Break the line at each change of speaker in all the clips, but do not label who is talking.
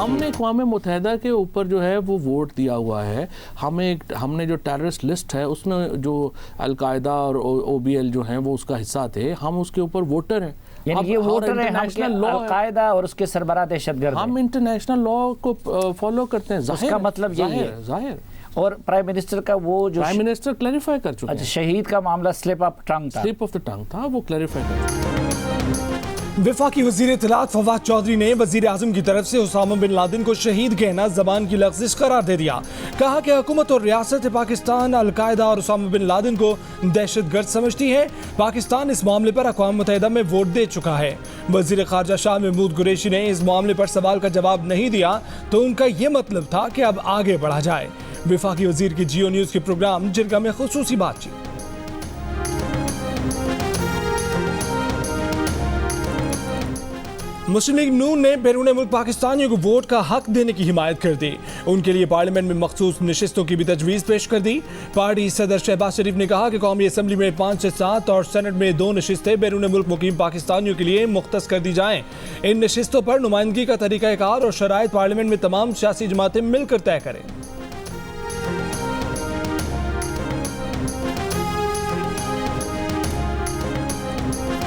हमने अक़वाम मुत्तहिदा के ऊपर जो है वो वोट दिया हुआ है। हमने जो टेररिस्ट लिस्ट है उसमें जो अलकायदा और OBL जो हैं वो उसका हिस्सा थे, हम उसके ऊपर वोटर हैं।
यानी ये वोटर है, हम अलकायदा और उसके सरबराह दहशतगर्द,
हम इंटरनेशनल लॉ को फॉलो करते हैं।
उसका मतलब यही है
जाहिर।
और प्राइम मिनिस्टर का वो जो
प्राइम मिनिस्टर क्लैरिफाई कर चुके हैं।
शहीद का मामला स्लिप ऑफ द
टंग था, वो क्लैरिफाई कर चुके।
वफाकी वज़ीर इत्तलात फवाद चौधरी ने वज़ीर आज़म की तरफ से उसामा बिन लादेन को शहीद कहना ज़बान की लग़्ज़िश करार दे दिया। कहा कि हुकूमत और रियासत पाकिस्तान अलकायदा और उसामा बिन लादेन को दहशतगर्द समझती है। पाकिस्तान इस मामले पर अक़वाम मुत्तहिदा में वोट दे चुका है। वज़ीर ख़ारजा शाह महमूद कुरैशी ने इस मामले पर सवाल का जवाब नहीं दिया तो उनका ये मतलब था कि अब आगे बढ़ा जाए। वफाकी वज़ीर की जियो न्यूज़ के प्रोग्राम जिरगा में ख़ुसूसी बातचीत। मुस्लिम लीग नून ने बैरून मुल्क पाकिस्तानियों को वोट का हक देने की हिमायत कर दी। उनके लिए पार्लियामेंट में मखसूस नशिस्तों की भी तजवीज़ पेश कर दी। पार्टी सदर शहबाज शरीफ ने कहा कि कौमी असम्बली में 5 से 7 और सेनेट में 2 नशिस्तें बैरून मुल्क मुकीम पाकिस्तानियों के लिए मुख्तस कर दी जाएं। इन नशिस्तों पर नुमाइंदगी का तरीक़ाकार और शराइत पार्लियामेंट में तमाम सियासी जमातें मिलकर तय करें।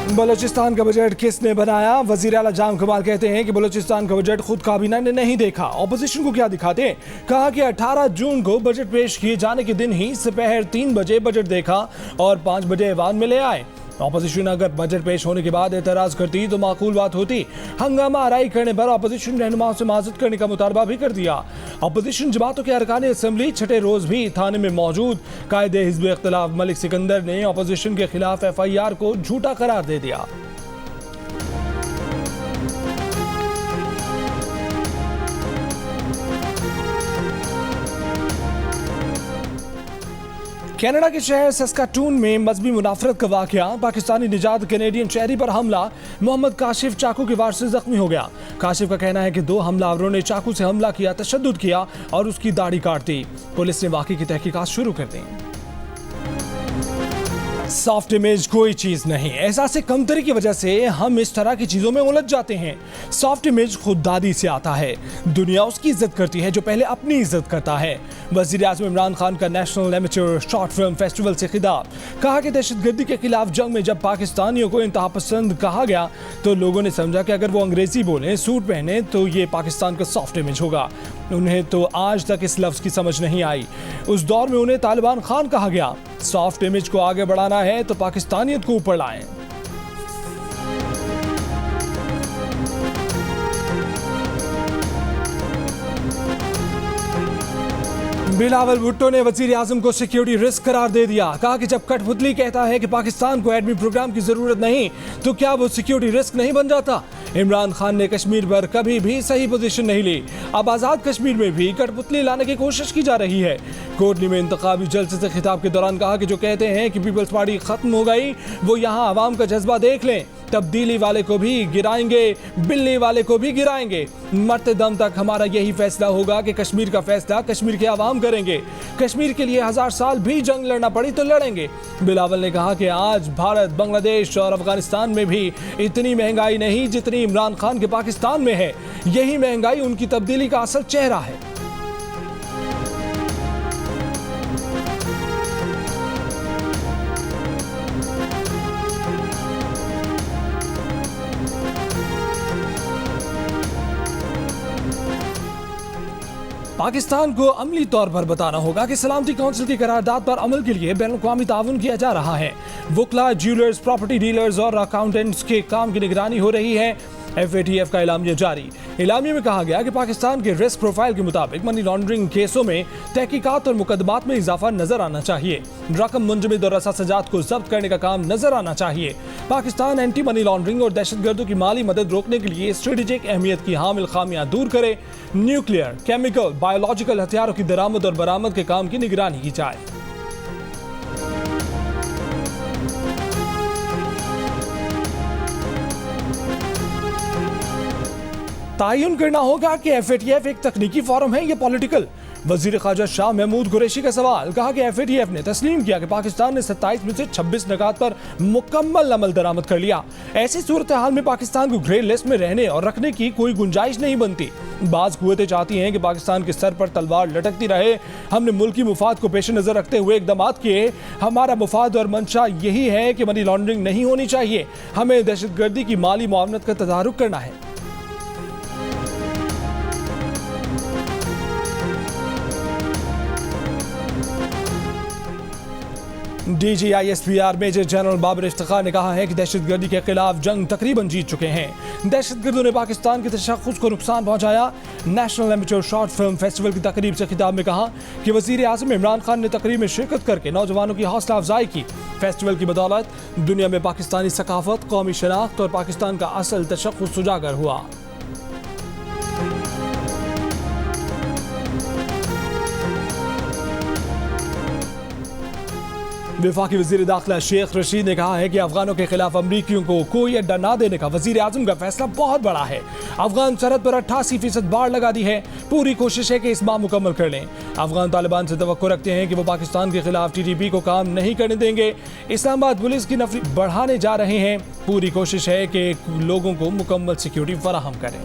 बलूचिस्तान का बजट किसने बनाया? वज़ीर आला जाम कमाल कहते हैं कि बलूचिस्तान का बजट खुद काबीना ने नहीं देखा, ऑपोजिशन को क्या दिखाते। कहा कि 18 जून को बजट पेश किए जाने के दिन ही दोपहर 3 बजे बजट देखा और 5 बजे ऐवान में ले आए। ऑपोजिशन अगर बजट पेश होने के बाद एतराज़ करती तो माकूल बात होती। हंगामा आराई करने पर ऑपोजिशन रहनुमाओं से माज़रत करने का मुतालबा भी कर दिया। ऑपोजिशन जमातों के अरकान असम्बली छठे रोज़ भी थाने में मौजूद। कायदे हिज़्ब इख्तिलाफ मलिक सिकंदर ने ऑपोजिशन के खिलाफ FIR को झूठा करार दे दिया। कनाडा के शहर सस्काटून में मजहबी मुनाफरत का वाकया। पाकिस्तानी निजात कैनेडियन शहरी पर हमला। मोहम्मद काशिफ चाकू के वार से जख्मी हो गया। काशिफ का कहना है कि 2 हमलावरों ने चाकू से हमला किया, तशद्दुद किया और उसकी दाढ़ी काट दी। पुलिस ने वाकये की तहकीकात शुरू कर दी। सॉफ्ट इमेज कोई चीज नहीं, एहसास कमतरी की वजह से हम इस तरह की चीजों में उलझ जाते हैं। सॉफ्ट इमेज खुददादी से आता है। दुनिया उसकी इज्जत करती है जो पहले अपनी इज्जत करता है। वज़ीर आज़म इमरान खान का national amateur short film festival से खिताब। कहा कि दहशतगर्दी के खिलाफ जंग में जब पाकिस्तानियों को इंतहा पसंद कहा गया तो लोगों ने समझा कि अगर वो अंग्रेजी बोलें, सूट पहने तो ये पाकिस्तान का सॉफ्ट इमेज होगा। उन्हें तो आज तक इस लफ्ज़ की समझ नहीं आई। उस दौर में उन्हें तालिबान खान कहा गया। सॉफ्ट इमेज को आगे बढ़ाना है तो पाकिस्तानियत को ऊपर लाएं। बिलावल भुट्टो ने वज़ीर आज़म को सिक्योरिटी रिस्क करार दे दिया। कहा कि जब कठपुतली कहता है कि पाकिस्तान को एटमी प्रोग्राम की जरूरत नहीं तो क्या वो सिक्योरिटी रिस्क नहीं बन जाता। इमरान खान ने कश्मीर पर कभी भी सही पोजीशन नहीं ली। अब आज़ाद कश्मीर में भी कठपुतली लाने की कोशिश की जा रही है। कोटली में इंतखाबी जलसे से खिताब के दौरान कहा कि जो कहते हैं कि पीपल्स पार्टी खत्म हो गई वो यहाँ आवाम का जज्बा देख लें। तब्दीली वाले को भी गिराएंगे, बिल्ली वाले को भी गिराएंगे। मरते दम तक हमारा यही फैसला होगा कि कश्मीर का फैसला कश्मीर के आवाम करेंगे। कश्मीर के लिए 1000 साल भी जंग लड़ना पड़ी तो लड़ेंगे। बिलावल ने कहा कि आज भारत, बांग्लादेश और अफगानिस्तान में भी इतनी महंगाई नहीं जितनी इमरान खान के पाकिस्तान में है। यही महंगाई उनकी तब्दीली का असल चेहरा है। पाकिस्तान को अमली तौर पर बताना होगा कि सलामती काउंसिल की करारदाद पर अमल के लिए बैनुल-अक़वामी ताउन किया जा रहा है। वुकला, ज्वेलर्स, प्रॉपर्टी डीलर्स और अकाउंटेंट्स के काम की निगरानी हो रही है। FATF का एलामिया जारी। एलामिया में कहा गया कि पाकिस्तान के रिस्क प्रोफाइल के मुताबिक मनी लॉन्ड्रिंग केसों में तहकीकात और मुकदमात में इजाफा नजर आना चाहिए। रकम मुंजमद और रसासजात को जब्त करने का काम नजर आना चाहिए। पाकिस्तान एंटी मनी लॉन्ड्रिंग और दहशतगर्दों की माली मदद रोकने के लिए स्ट्रेटेजिक अहमियत की हामिल खामियां दूर करे। न्यूक्लियर, केमिकल, बायोलॉजिकल हथियारों की दरामद और बरामद के काम की निगरानी की जाए। तायुन करना होगा कि FATF एक तकनीकी फोरम है या पॉलिटिकल। वजीर ख़ारजा शाह महमूद कुरैशी का सवाल, कहा कि FATF ने तस्लीम किया कि पाकिस्तान ने 27 में से 26 निकात पर मुकम्मल अमल दरामद कर लिया। ऐसी सूरत हाल में पाकिस्तान को ग्रे लिस्ट में रहने और रखने की कोई गुंजाइश नहीं बनती। बाज़ कुव्वतें चाहती हैं कि पाकिस्तान के सर पर तलवार लटकती रहे। हमने मुल्की मुफाद को पेश नज़र रखते हुए इक़दाम किए। हमारा मुफाद और मंशा यही है कि मनी लॉन्ड्रिंग नहीं होनी चाहिए। हमें दहशतगर्दी की माली मुआवनत का तदारुक करना है। DGISPR major general Babar Iftikhar ने कहा है कि दहशतगर्दी के खिलाफ जंग तकरीबन जीत चुके हैं। दहशतगर्दों ने पाकिस्तान के तशख्खुस को नुकसान पहुंचाया। National amateur short film festival की तकरीब से खिताब में कहा कि वजीर आज़म इमरान खान ने तकरीब में शिरकत करके नौजवानों की हौसला अफजाई की। फेस्टिवल की बदौलत दुनिया में पाकिस्तानी सकाफत, कौमी शनाख्त और पाकिस्तान का असल तशख्खुस उजागर हुआ। वफाकी वज़ीर दाखिला शेख रशीद ने कहा है कि अफगानों के खिलाफ अमरीकियों को कोई अड्डा न देने का वज़ीर आज़म का फैसला बहुत बड़ा है। अफगान सरहद पर 88% बाढ़ लगा दी है। पूरी कोशिश है कि इस माह मुकम्मल कर लें। अफगान तालिबान से तवक्को रखते हैं कि वो पाकिस्तान के खिलाफ TTP को काम नहीं करने देंगे। इस्लामाबाद पुलिस की नफरी बढ़ाने जा रहे हैं। पूरी कोशिश है कि लोगों को मुकम्मल सिक्योरिटी फराहम करें।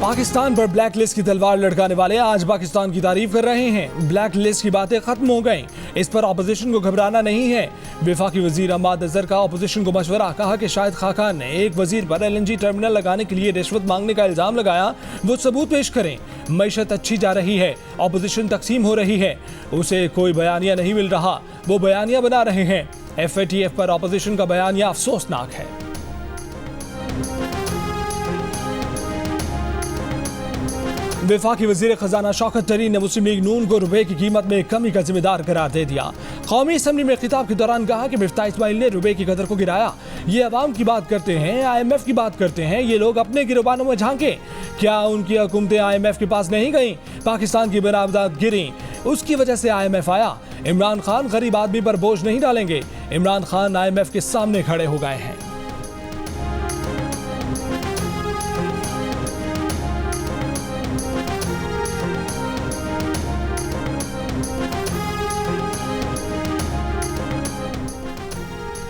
पाकिस्तान पर ब्लैक लिस्ट की तलवार लटकाने वाले आज पाकिस्तान की तारीफ कर रहे हैं। ब्लैक लिस्ट की बातें खत्म हो गई, इस पर अपोजिशन को घबराना नहीं है। वफाकी वजीर अहमद अजहर का अपोजिशन को मशवरा, कहा कि शाहिद खाकान ने एक वजीर पर LNG टर्मिनल लगाने के लिए रिश्वत मांगने का इल्जाम लगाया, वो सबूत पेश करें। मईशत अच्छी जा रही है, अपोजिशन तकसीम हो रही है, उसे कोई बयानिया नहीं मिल रहा, वो बयानिया बना रहे हैं। FATF पर अपोजिशन का बयानिया अफसोसनाक है। वफाकी वज़ीर ख़जाना शौकत तरीन ने मुस्लिम लीग नून को रुपए की कीमत में कमी का जिम्मेदार करार दे दिया। कौमी असम्बली में खिताब के दौरान कहा कि मिफ्ताह इस्माइल ने रुपए की कदर को गिराया। ये अवाम की बात करते हैं, IMF की बात करते हैं, ये लोग अपने गिरबानों में झांके। क्या उनकी हुकूमतें IMF के पास नहीं गईं? पाकिस्तान की बरामदात गिरी, उसकी वजह से IMF आया। इमरान खान गरीब आदमी पर बोझ नहीं डालेंगे। इमरान खान IMF के सामने खड़े हो गए हैं।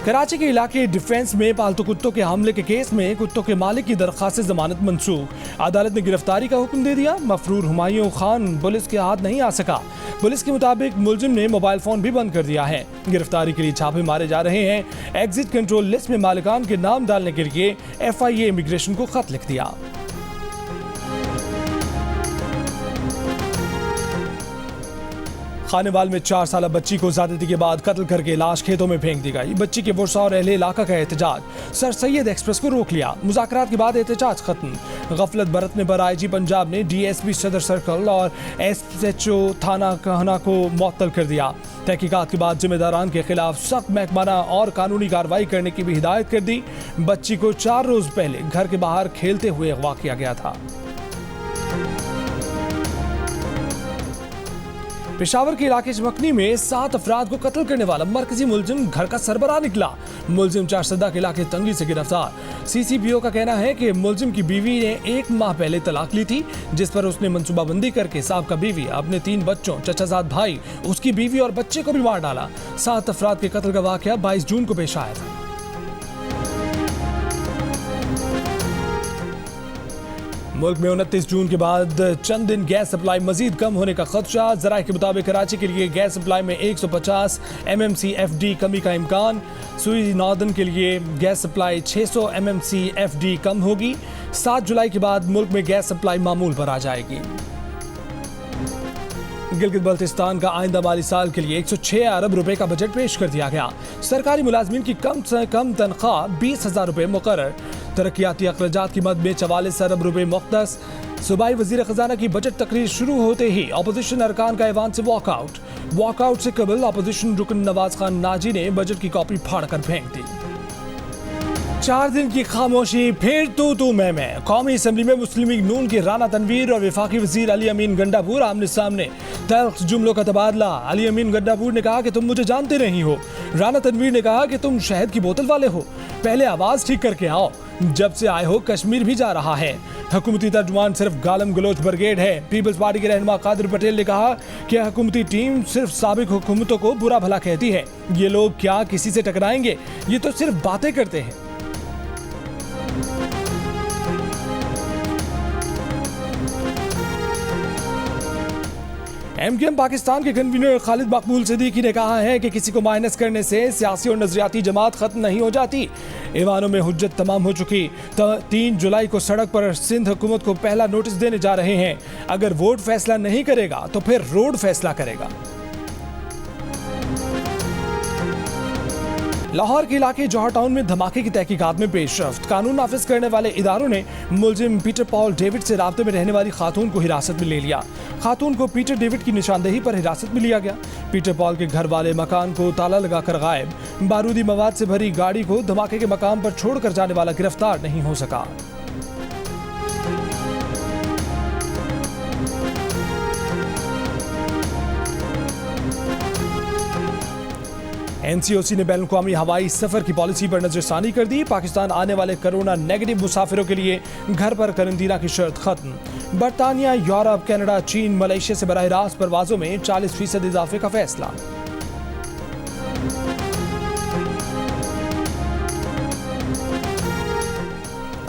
कराची के इलाके डिफेंस में पालतू कुत्तों के हमले के केस में कुत्तों के मालिक की दरख्वास्त से जमानत मंसूख। अदालत ने गिरफ्तारी का हुक्म दे दिया। मफरूर हुमायूं खान पुलिस के हाथ नहीं आ सका। पुलिस के मुताबिक मुलजिम ने मोबाइल फोन भी बंद कर दिया है। गिरफ्तारी के लिए छापे मारे जा रहे हैं। एग्जिट कंट्रोल लिस्ट में मालिकान के नाम डालने के लिए FIA इमिग्रेशन को खत लिख दिया। खानेवाल में 4 साल बच्ची को ज्यादती के बाद कत्ल करके लाश खेतों में फेंक दी गई। बच्ची के वर्षा और अहले इलाका का एहतजाज, सर सैयद एक्सप्रेस को रोक लिया। मुज़ाकरात के बाद एहतजाज खत्म। गफलत बरतने पर IG पंजाब ने DSP सदर सर्कल और SHO थाना कहना को मुअत्तल कर दिया। तहकीकात के बाद जिम्मेदारान के खिलाफ सख्त महकमाना और कानूनी कार्रवाई करने की भी हिदायत कर दी। बच्ची को 4 रोज पहले घर के बाहर खेलते हुए अगवा किया गया था। पेशावर के इलाके चमकनी में 7 अफराद को कत्ल करने वाला मरकजी मुलजिम घर का सरबराह निकला। मुलजिम चारसदा के इलाके तंगी से गिरफ्तार। CCPO का कहना है कि मुलजिम की बीवी ने 1 माह पहले तलाक ली थी, जिस पर उसने मंसूबाबंदी करके साबका बीवी, अपने 3 बच्चों, चचाजाद भाई, उसकी बीवी और बच्चे को भी मार डाला। 7 अफराद के कत्ल का वाकया 22 जून को पेश आया था। मुल्क में 29 जून के बाद चंद दिन गैस सप्लाई मजीद कम होने का खदशा। ज़राए के मुताबिक कराची के लिए गैस सप्लाई में 150 MMCFD कमी का इम्कान। सुई नॉर्दर्न के लिए गैस सप्लाई 600 MMCFD कम होगी। 7 जुलाई के बाद मुल्क में गैस सप्लाई मामूल पर आ जाएगी। गिलगित बल्तिस्तान का आइंदा माली साल के लिए 106 अरब रुपए का बजट पेश कर दिया गया। सरकारी मुलाजमीन की कम से कम तनख्वाह 20,000 रुपए मुकर्रर। तरक्याती अखराजात की मद में 44 अरब रुपए मुख्तस। सूबाई वजीर खजाना की बजट तकरीर शुरू होते ही अपोजिशन अरकान का ऐवान से वॉकआउट से कबल अपोजिशन रुकन नवाज खान नाजी ने बजट की कॉपी फाड़ कर फेंक दी। 4 दिन की खामोशी, फिर तू मैं। कौमी असम्बली में मुस्लिम लीग नून के राना तनवीर और वफाकी वजीर अली अमीन गंडापुर आमने सामने। तल्ख जुमलों का तबादला। अली अमीन गंडापुर ने कहा कि तुम मुझे जानते नहीं हो। राना तनवीर ने कहा कि तुम शहद की बोतल वाले हो, पहले आवाज ठीक करके आओ। जब से आए हो कश्मीर भी जा रहा है। हुकूमती तर्जुमान सिर्फ गालम गलोच ब्रिगेड है। पीपल्स पार्टी के रहनुमा कादिर पटेल ने कहा कि हुकूमती टीम सिर्फ साबिक हुकूमतों को बुरा भला कहती है। ये लोग क्या किसी से टकराएंगे? ये तो सिर्फ बातें करते हैं। एमकेएम पाकिस्तान के कन्वीनर खालिद मकबूल सिद्दीकी ने कहा है कि किसी को माइनस करने से सियासी और नजरियाती जमात खत्म नहीं हो जाती। ईवानों में हुज्जत तमाम हो चुकी। 3 जुलाई को सड़क पर सिंध हुकूमत को पहला नोटिस देने जा रहे हैं। अगर वोट फैसला नहीं करेगा तो फिर रोड फैसला करेगा। लाहौर के इलाके जौहर टाउन में धमाके की तहकीकात में पेशरफ्त। कानून नाफिज करने वाले इदारों ने मुलजिम पीटर पॉल डेविड से राब्ते में रहने वाली खातून को हिरासत में ले लिया। खातून को पीटर डेविड की निशानदेही पर हिरासत में लिया गया। पीटर पॉल के घर वाले मकान को ताला लगाकर गायब। बारूदी मवाद से भरी गाड़ी को धमाके के मकाम पर छोड़कर जाने वाला गिरफ्तार नहीं हो सका। एनसीओसी ने बैन अवी हवाई सफर की पॉलिसी पर नजरसानी कर दी। पाकिस्तान आने वाले कोरोना नेगेटिव मुसाफिरों के लिए घर पर करंतना की शर्त खत्म। बरतानिया, यूरोप, कनाडा, चीन, मलेशिया से बराह रास्त परवाजों में 40% इजाफे का फैसला।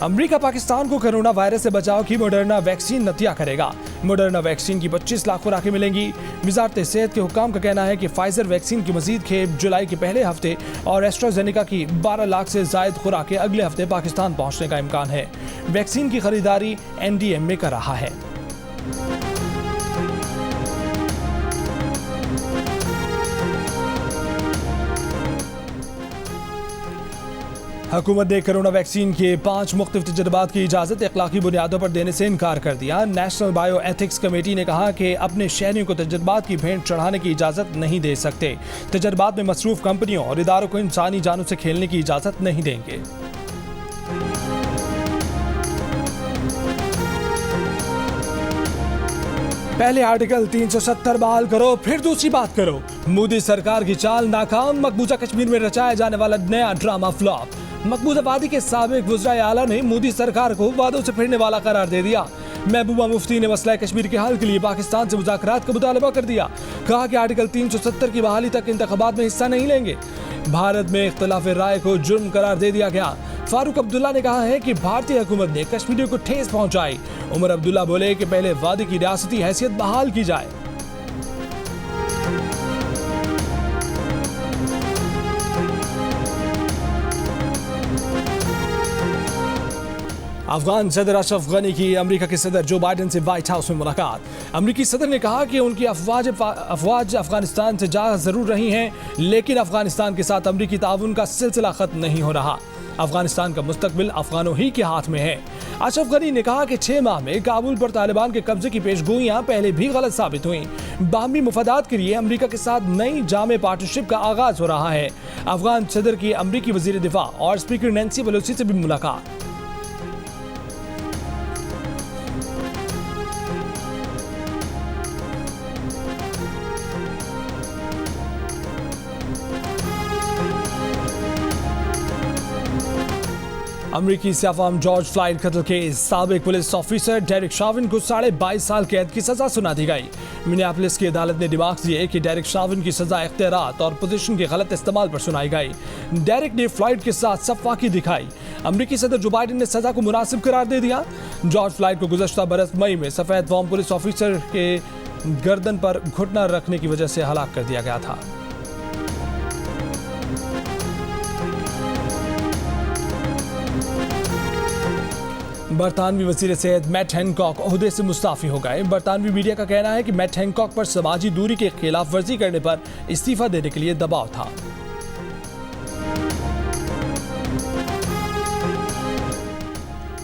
अमेरिका पाकिस्तान को कोरोना वायरस से बचाव की मॉडर्ना वैक्सीन नतिया करेगा। मॉडर्ना वैक्सीन की 25 लाख खुराकें मिलेंगी। वजारत सेहत के हुक्काम का कहना है कि फाइजर वैक्सीन की मजीद खेप जुलाई के पहले हफ्ते और एस्ट्राजेनेका की 12 लाख से जायद खुराकें अगले हफ्ते पाकिस्तान पहुंचने का इम्कान है। वैक्सीन की खरीदारी NDMA कर रहा है। हुकूमत ने कोरोना वैक्सीन के 5 मुख्तलिफ तजर्बात की इजाज़त अखलाकी बुनियादों पर देने से इनकार कर दिया। नेशनल बायो एथिक्स कमेटी ने कहा कि अपने शहरियों को तजर्बात की भेंट चढ़ाने की इजाज़त नहीं दे सकते। तजर्बात में मसरूफ कंपनियों और इदारों को इंसानी जानों से खेलने की इजाज़त नहीं देंगे। पहले आर्टिकल 370 बहाल करो, फिर दूसरी बात करो। मोदी सरकार की चाल नाकाम। मकबूजा कश्मीर में रचाया जाने वाला नया ड्रामा फ्लॉप। मकबूजा वादी के साबिक वज़राए आला ने मोदी सरकार को वादों से फिरने वाला करार दे दिया। महबूबा मुफ्ती ने मसला कश्मीर के हल के लिए पाकिस्तान से मुज़ाकरात का मुतालबा कर दिया। कहा कि आर्टिकल 370 की बहाली तक इंतखाबात में हिस्सा नहीं लेंगे। भारत में इख्तिलाफ राय को जुर्म करार दे दिया गया। फारूक अब्दुल्ला ने कहा है कि भारतीय हुकूमत ने कश्मीरियों को ठेस पहुंचाई। उमर अब्दुल्ला बोले कि पहले वादी की रियासती हैसियत बहाल की जाए। अफगान सदर अशरफ गनी की अमेरिका के सदर जो बाइडेन से व्हाइट हाउस में मुलाकात। अमेरिकी सदर ने कहा कि उनकी अफवाज अफगानिस्तान से जा जरूर रही हैं, लेकिन अफगानिस्तान के साथ अमेरिकी ताउन का सिलसिला खत्म नहीं हो रहा। अफगानिस्तान का मुस्तकबिल अफगानों ही के हाथ में है। अशरफ गनी ने कहा कि 6 माह में काबुल पर तालिबान के कब्जे की पेशगोइयां पहले भी गलत साबित हुई। बाहमी मुफादात के लिए अमेरिका के साथ नई जामे पार्टनरशिप का आगाज हो रहा है। अफगान सदर की अमेरिकी वजीर दिफा और स्पीकर नैन्सी पेलोसी से भी मुलाकात। अमरीकी सियाफाम जॉर्ज फ्लाइड कत्ल केस। साबिक पुलिस ऑफिसर डेरिक शाविन को 22.5 साल कैद की सजा सुना दी गई। मिनियापोलिस की अदालत ने दिमाग दिए कि डेरिक शाविन की सजा इख्तियारात और पोजीशन के गलत इस्तेमाल पर सुनाई गई। डेरिक ने फ्लाइड के साथ सफाकी दिखाई। अमरीकी सदर जो बाइडेन ने सजा को मुनासिब करार दे दिया। जॉर्ज फ्लाइड को गुज़श्ता बरस मई में सफेद फॉर्म पुलिस ऑफिसर के गर्दन पर घुटना रखने की वजह से हलाक कर दिया गया था। बरतानवी वज़ीर सेहत मैट हैनकॉक ओहदे से मुस्ताफ़ी हो गए। बरतानवी मीडिया का कहना है कि मैट हैनकॉक पर समाजी दूरी के खिलाफ वर्जी करने पर इस्तीफा देने के लिए दबाव था।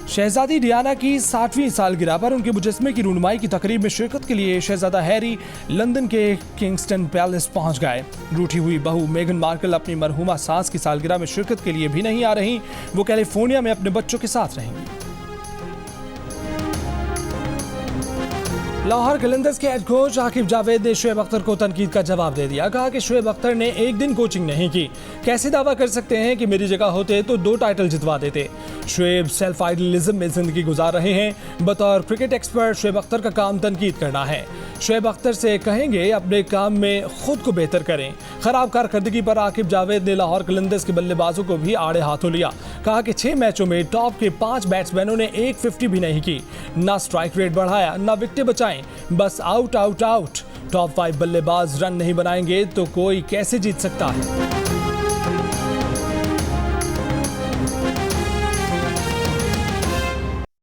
शहजादी डियाना की 60वीं सालगिरह पर उनके मुजस्मे की रूनुमाई की तकरीब में शिरकत के लिए शहजादा हैरी लंदन के किंगस्टन पैलेस पहुंच गए। रूठी हुई बहू मेगन मार्कल अपनी मरहूमा सास की सालगिरह में शिरकत के लिए भी नहीं आ रही। वो कैलिफोर्निया में अपने बच्चों के साथ रहेंगी। लाहौर कलंदर्स के हेड कोच आकिब जावेद ने शुएब अख्तर को तनकीद का जवाब दे दिया। कहा कि शुएब अख्तर ने एक दिन कोचिंग नहीं की, कैसे दावा कर सकते हैं कि मेरी जगह होते तो 2 टाइटल जितवा देते। शुएब सेल्फ आइडलिज्म में जिंदगी गुजार रहे हैं। बतौर क्रिकेट एक्सपर्ट शुएब अख्तर का काम तनकीद करना है। शुएब अख्तर से कहेंगे अपने काम में खुद को बेहतर करें। खराब कारकर्दगी पर आकिब जावेद ने लाहौर कलंदर्स के बल्लेबाजों को भी आड़े हाथों लिया। कहा कि 6 मैचों में टॉप के 5 बैट्समैनों ने 150 भी नहीं की, ना स्ट्राइक रेट बढ़ाया, ना विकेटें बचाएं, बस आउट आउट आउट। टॉप 5 बल्लेबाज रन नहीं बनाएंगे तो कोई कैसे जीत सकता है।